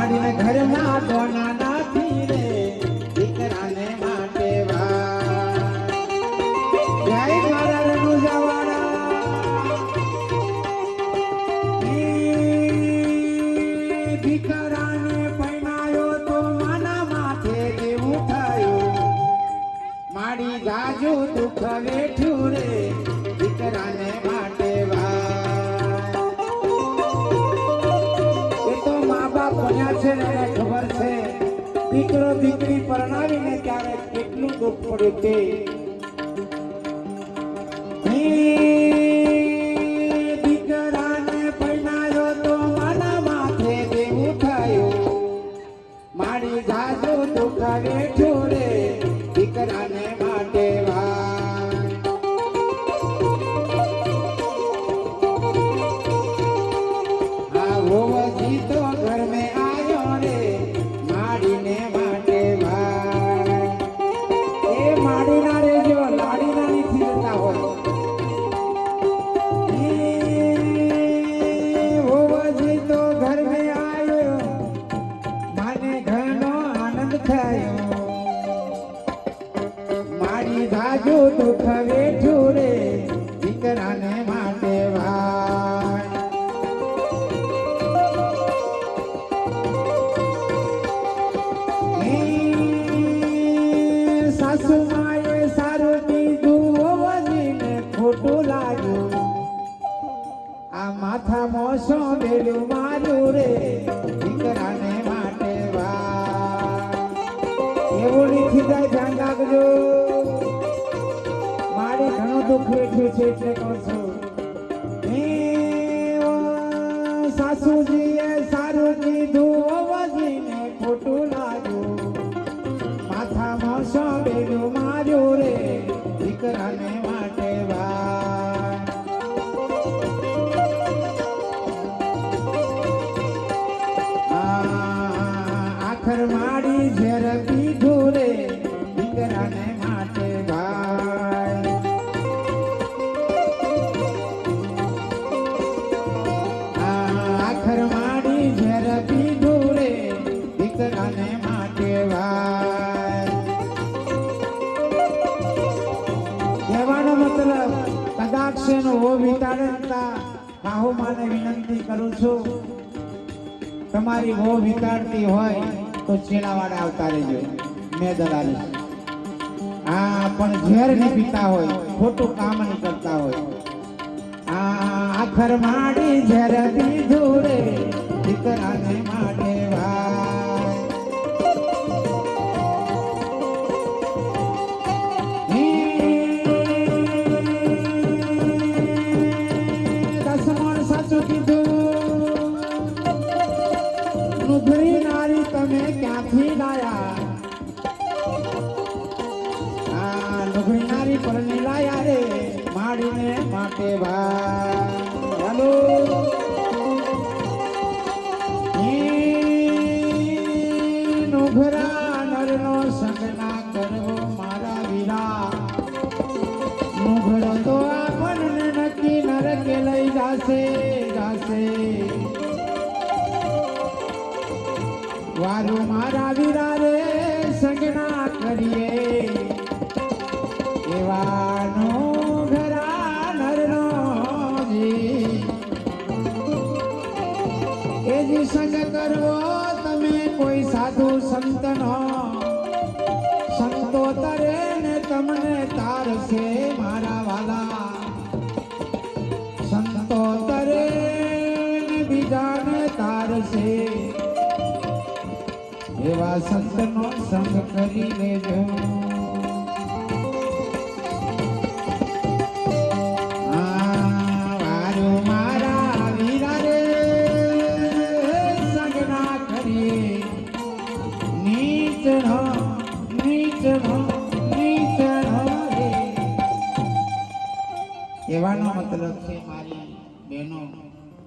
માડીને ઘરમાં કોના નાથી રે દીકરાને માટે જય મારા રણુજાવાળા દીકરાને પૈણાયો તો માના માથે દેવું થયું માડી જાજુ દુઃખ વેઠ્યું રે દીકરાને માટે ખબર છે દીકરો દીકરી પરણાવીને ત્યારે કેટલું દુઃખ પડ્યું તે દીકરાને પરણાયો તો માના માથે દેવું થયું મારી જાજુ દુઃખ વેઠ્યું રે દીકરાને માટે હોવજી તો ઘર મેં આયો રે માડીને માટે એ માડીના રેજો લાડીના નથી જતા હોય હોવજી તો ઘર મેં આયો માને ઘરનો આનંદ થયો મારી જાજુ દુઃખ વેઠ્યું રે દીકરાને માટે સાસુ માએ સારું કીધું હોવજીને ખોટું લાગ્યું આ માથામાં શું બેડું માર્યું રે દીકરાને માટે એવું નથી જાય ધ્યાન રાખજો મારે ઘણું દુઃખ વેઠ્યું છે એટલે કહું છું સાસુજીએ સારું કીધું હોવજીને ખોટું લાગ્યું માથામાં શું બેડું માર્યું રે દીકરાને માટે આખર માડી ઝેર પીધું રે દીકરાને માટે આખર માડી ઝેર પીધું રે દીકરાને માટે કહેવાનો મતલબ કદાચ નો હો વિતાડતા કાહુ માને વિનંતી કરું છું તમારી હો વિતાડતી હોય તો ચેલાવાડા આવતા રહેજો મેં દલાલી હા પણ ઝેર નહીં પીતા હોય ખોટું કામ નહીં કરતા હોય આખર માડી ઝેર પીધું રે દીકરાને માટે નુગરી નારી તમે ક્યાંથી લાયા નુગરી નારી પરણી લાયા રે માડીને માટે હાલો નુગરા નરનો સંગ ના કરવો મારા વીરા નુગરો તો આપણને નક્કી નરકે લઈ જાશે વારું મારા વીરા રે સંગના કરીએ એવાનો ઘરા નરનો એ જી સંગ કરવો તમે કોઈ સાધુ સંતનો સંતો તરે ને તમને તારશે મારા વાલા સંતો તરે ને બીજાને તારશે એવા સંતનો સંગ કરી લેજો